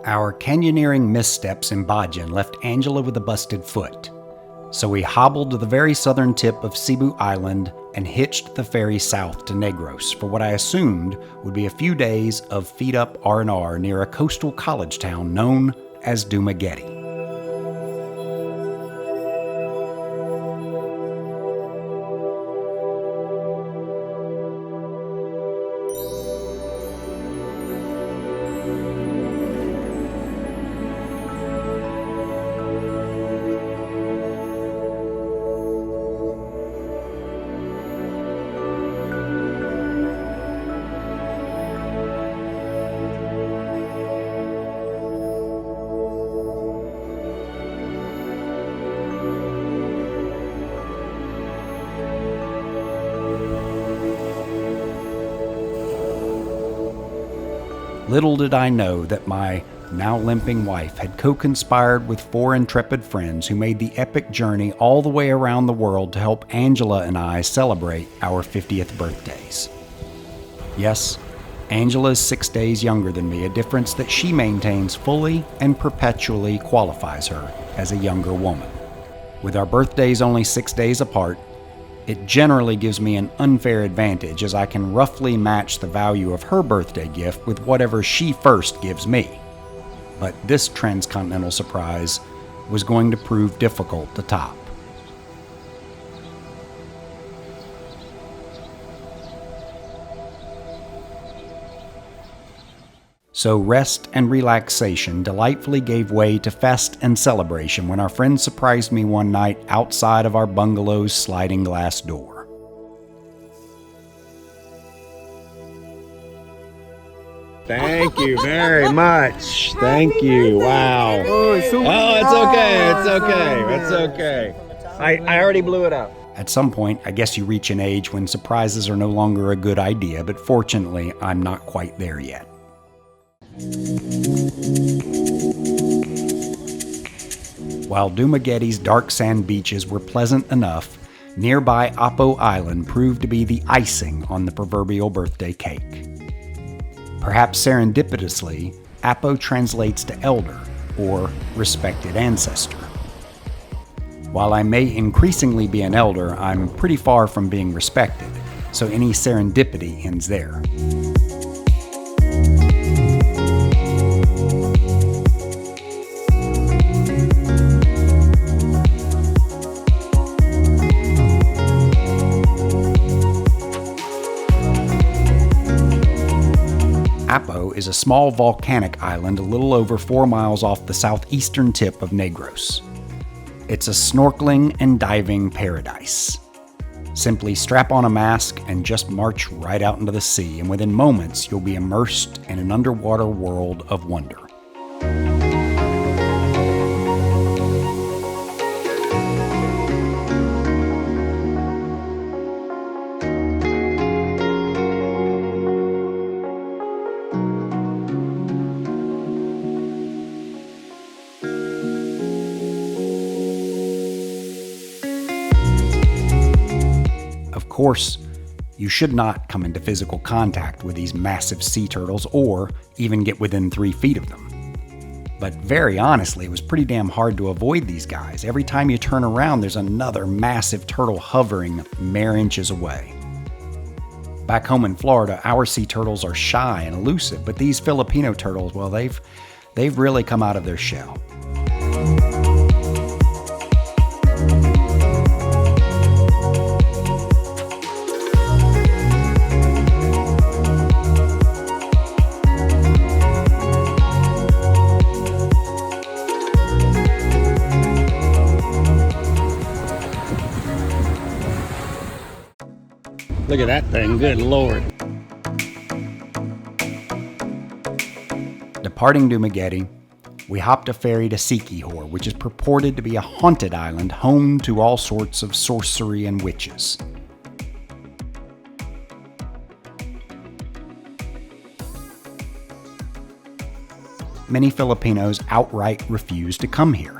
Our canyoneering missteps in Bajan left Angela with a busted foot, so we hobbled to the very southern tip of Cebu Island and hitched the ferry south to Negros for what I assumed would be a few days of feet-up R&R near a coastal college town known as Dumaguete. Little did I know that my now limping wife had co-conspired with 4 intrepid friends who made the epic journey all the way around the world to help Angela and I celebrate our 50th birthdays. Yes, Angela is 6 days younger than me, a difference that she maintains fully and perpetually qualifies her as a younger woman. With our birthdays only 6 days apart, it generally gives me an unfair advantage as I can roughly match the value of her birthday gift with whatever she first gives me. But this transcontinental surprise was going to prove difficult to top. So rest and relaxation delightfully gave way to fest and celebration when our friends surprised me one night outside of our bungalow's sliding glass door. Thank you very much. Thank you. Wow. Oh, it's okay. I already blew it up. At some point, I guess you reach an age when surprises are no longer a good idea, but fortunately, I'm not quite there yet. While Dumaguete's dark sand beaches were pleasant enough, nearby Apo Island proved to be the icing on the proverbial birthday cake. Perhaps serendipitously, Apo translates to elder, or respected ancestor. While I may increasingly be an elder, I'm pretty far from being respected, so any serendipity ends there. Apo is a small volcanic island a little over 4 miles off the southeastern tip of Negros. It's a snorkeling and diving paradise. Simply strap on a mask and just march right out into the sea, and within moments you'll be immersed in an underwater world of wonder. Of course, you should not come into physical contact with these massive sea turtles or even get within 3 feet of them. But very honestly, it was pretty damn hard to avoid these guys. Every time you turn around, there's another massive turtle hovering mere inches away. Back home in Florida, our sea turtles are shy and elusive, but these Filipino turtles, well, they've really come out of their shell. Look at that thing, good Lord. Departing Dumaguete, we hopped a ferry to Siquijor, which is purported to be a haunted island home to all sorts of sorcery and witches. Many Filipinos outright refuse to come here.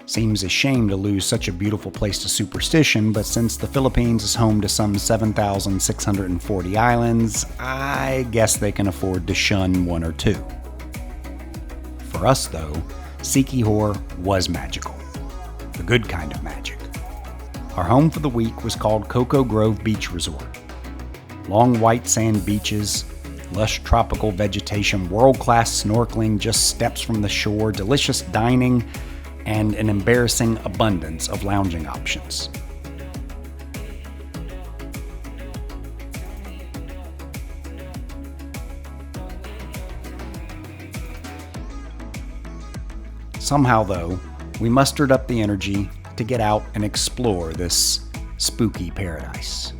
Seems a shame to lose such a beautiful place to superstition, but since the Philippines is home to some 7,640 islands, I guess they can afford to shun one or two. For us, though, Siquijor was magical. The good kind of magic. Our home for the week was called Cocoa Grove Beach Resort. Long white sand beaches, lush tropical vegetation, world-class snorkeling just steps from the shore, delicious dining, and an embarrassing abundance of lounging options. Somehow, though, we mustered up the energy to get out and explore this spooky paradise.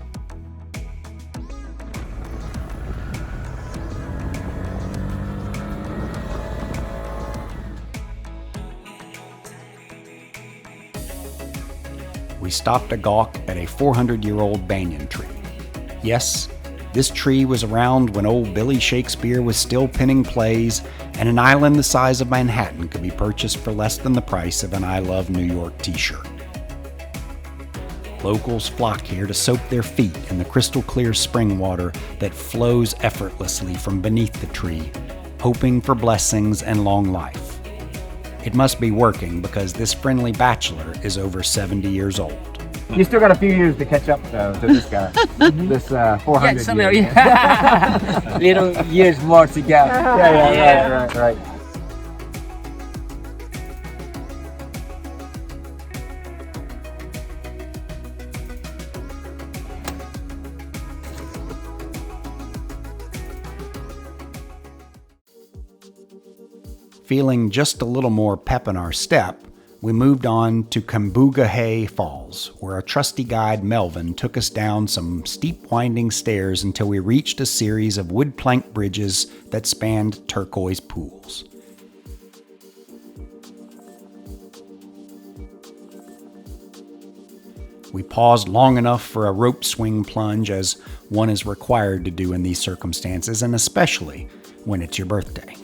We stopped a gawk at a 400-year-old banyan tree. Yes, this tree was around when old Billy Shakespeare was still penning plays, and an island the size of Manhattan could be purchased for less than the price of an I Love New York t-shirt. Locals flock here to soak their feet in the crystal clear spring water that flows effortlessly from beneath the tree, hoping for blessings and long life. It must be working because this friendly bachelor is over 70 years old. You still got a few years to catch up though to this guy. This 400 Yeah, years. little years more to go. Yeah, right. Feeling just a little more pep in our step, we moved on to Cambugahay Falls, where our trusty guide Melvin took us down some steep winding stairs until we reached a series of wood plank bridges that spanned turquoise pools. We paused long enough for a rope swing plunge, as one is required to do in these circumstances, and especially when it's your birthday.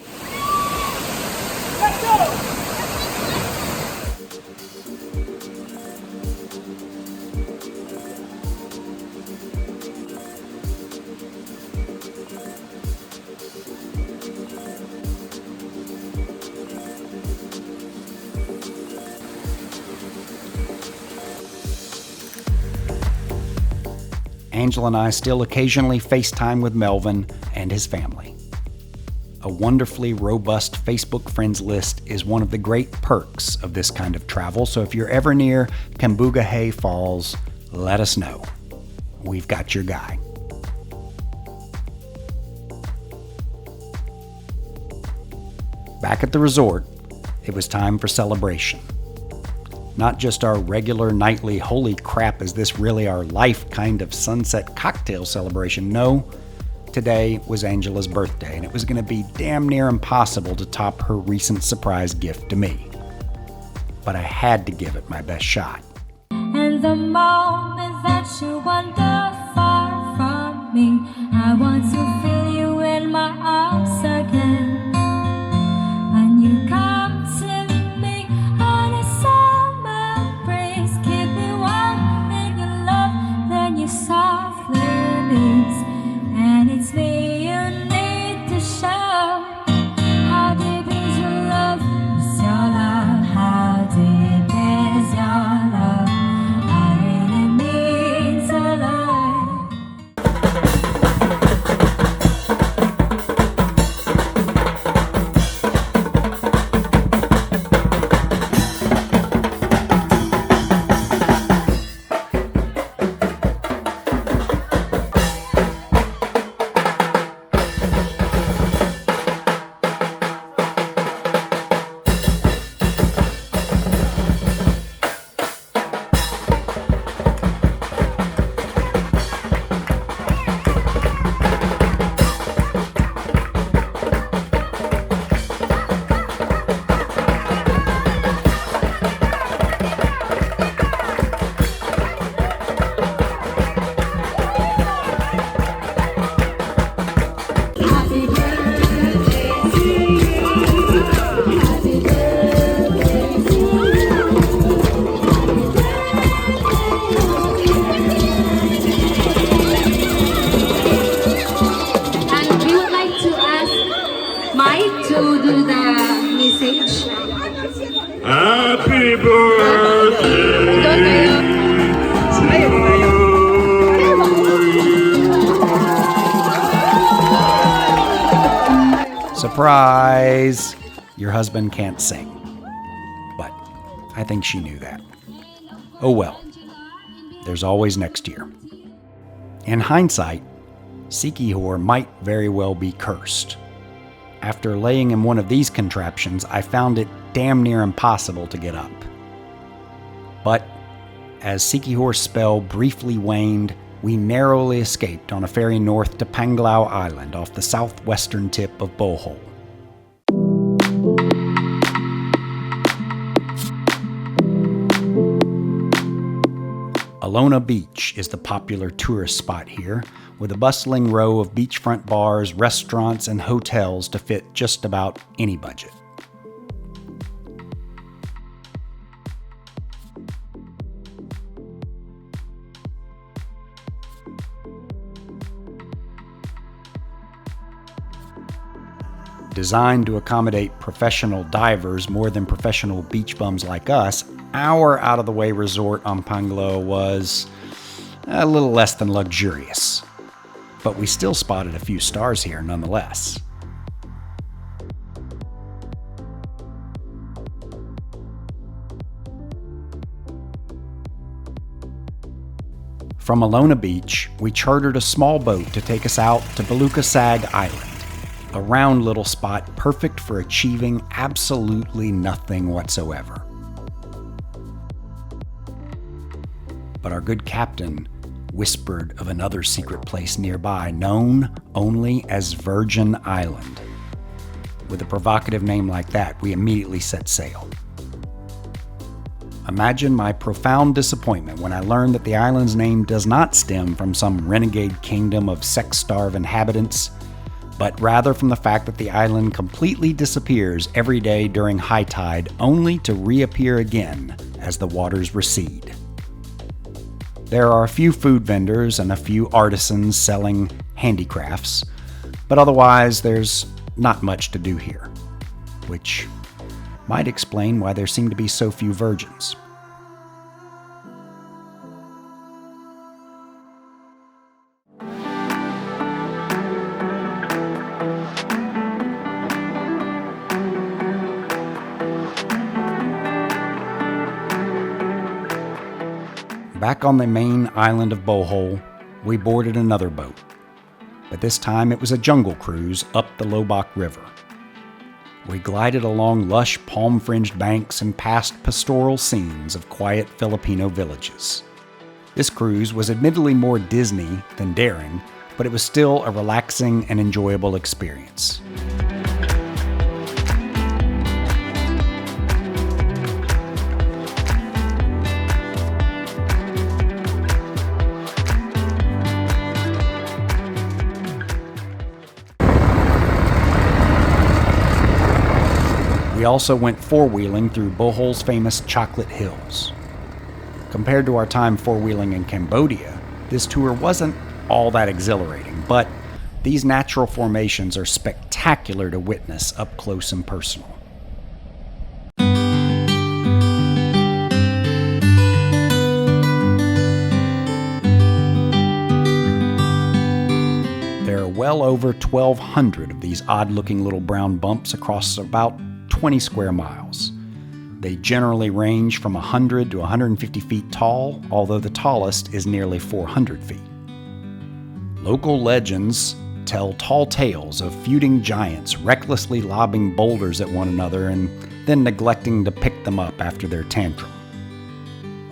Angela and I still occasionally FaceTime with Melvin and his family. A wonderfully robust Facebook friends list is one of the great perks of this kind of travel, so if you're ever near Cambugahay Falls, let us know. We've got your guy. Back at the resort, it was time for celebration. Not just our regular nightly holy crap, is this really our life kind of sunset cocktail celebration? No, today was Angela's birthday, and it was going to be damn near impossible to top her recent surprise gift to me. But I had to give it my best shot. And the moment that you wander far from me, I want to feel you in my arms again. And you come to me on a summer breeze, keep me warm in your love, then you softly release. And it's me you need to show. How deep is your love? Is your love? How deep is your love? I really mean to love. to do the message. Happy birthday Surprise! Your husband can't sing. But I think she knew that. Oh well. There's always next year. In hindsight, Siquijor might very well be cursed. After laying in one of these contraptions, I found it damn near impossible to get up. But as Siquijor's spell briefly waned, we narrowly escaped on a ferry north to Cambugahay Island off the southwestern tip of Bohol. Alona Beach is the popular tourist spot here, with a bustling row of beachfront bars, restaurants, and hotels to fit just about any budget. Designed to accommodate professional divers more than professional beach bums like us, our out-of-the-way resort on Panglo was a little less than luxurious. But we still spotted a few stars here nonetheless. From Alona Beach, we chartered a small boat to take us out to Balete Island, a round little spot perfect for achieving absolutely nothing whatsoever. But our good captain whispered of another secret place nearby, known only as Virgin Island. With a provocative name like that, we immediately set sail. Imagine my profound disappointment when I learned that the island's name does not stem from some renegade kingdom of sex-starved inhabitants, but rather from the fact that the island completely disappears every day during high tide, only to reappear again as the waters recede. There are a few food vendors and a few artisans selling handicrafts, but otherwise there's not much to do here, which might explain why there seem to be so few virgins. Back on the main island of Bohol, we boarded another boat, but this time it was a jungle cruise up the Lobak River. We glided along lush palm-fringed banks and past pastoral scenes of quiet Filipino villages. This cruise was admittedly more Disney than daring, but it was still a relaxing and enjoyable experience. We also went four-wheeling through Bohol's famous Chocolate Hills. Compared to our time four-wheeling in Cambodia, this tour wasn't all that exhilarating, but these natural formations are spectacular to witness up close and personal. There are well over 1,200 of these odd-looking little brown bumps across about 20 square miles. They generally range from 100 to 150 feet tall, although the tallest is nearly 400 feet. Local legends tell tall tales of feuding giants recklessly lobbing boulders at one another and then neglecting to pick them up after their tantrum.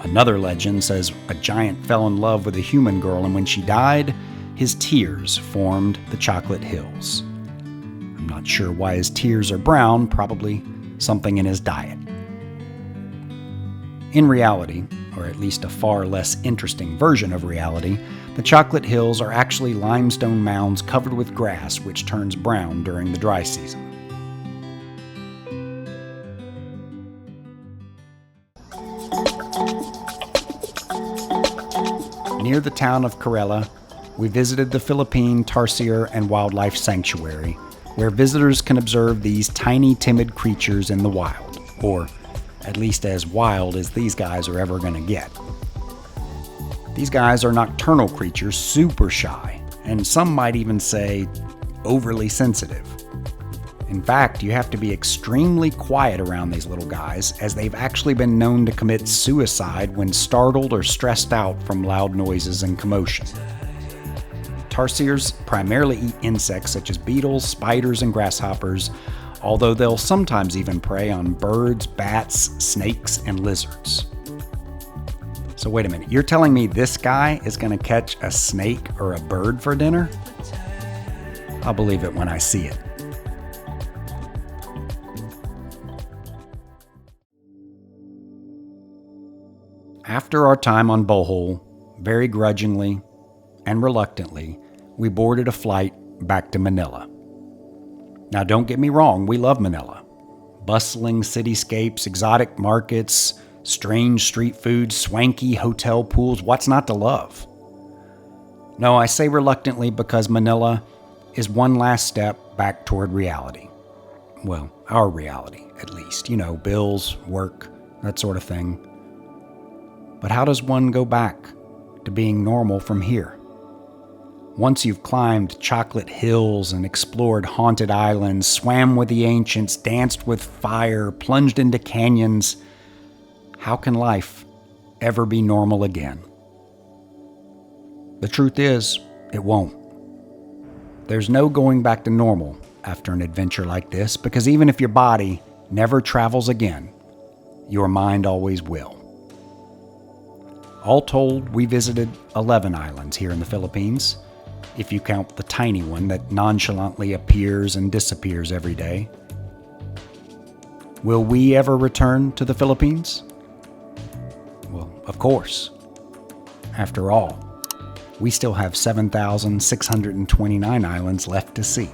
Another legend says a giant fell in love with a human girl, and when she died, his tears formed the Chocolate Hills. I'm not sure why his tears are brown, probably something in his diet. In reality, or at least a far less interesting version of reality, the Chocolate Hills are actually limestone mounds covered with grass which turns brown during the dry season. Near the town of Karela, we visited the Philippine Tarsier and Wildlife Sanctuary where visitors can observe these tiny, timid creatures in the wild, or at least as wild as these guys are ever going to get. These guys are nocturnal creatures, super shy, and some might even say overly sensitive. In fact, you have to be extremely quiet around these little guys, as they've actually been known to commit suicide when startled or stressed out from loud noises and commotion. Tarsiers primarily eat insects such as beetles, spiders, and grasshoppers, although they'll sometimes even prey on birds, bats, snakes, and lizards. So wait a minute, you're telling me this guy is going to catch a snake or a bird for dinner? I'll believe it when I see it. After our time on Bohol, very grudgingly and reluctantly, we boarded a flight back to Manila. Now don't get me wrong, we love Manila. Bustling cityscapes, exotic markets, strange street foods, swanky hotel pools, what's not to love? No, I say reluctantly because Manila is one last step back toward reality. Well, our reality, at least. You know, bills, work, that sort of thing. But how does one go back to being normal from here? Once you've climbed chocolate hills and explored haunted islands, swam with the ancients, danced with fire, plunged into canyons, how can life ever be normal again? The truth is, it won't. There's no going back to normal after an adventure like this, because even if your body never travels again, your mind always will. All told, we visited 11 islands here in the Philippines, if you count the tiny one that nonchalantly appears and disappears every day. Will we ever return to the Philippines? Well, of course. After all, we still have 7,629 islands left to see.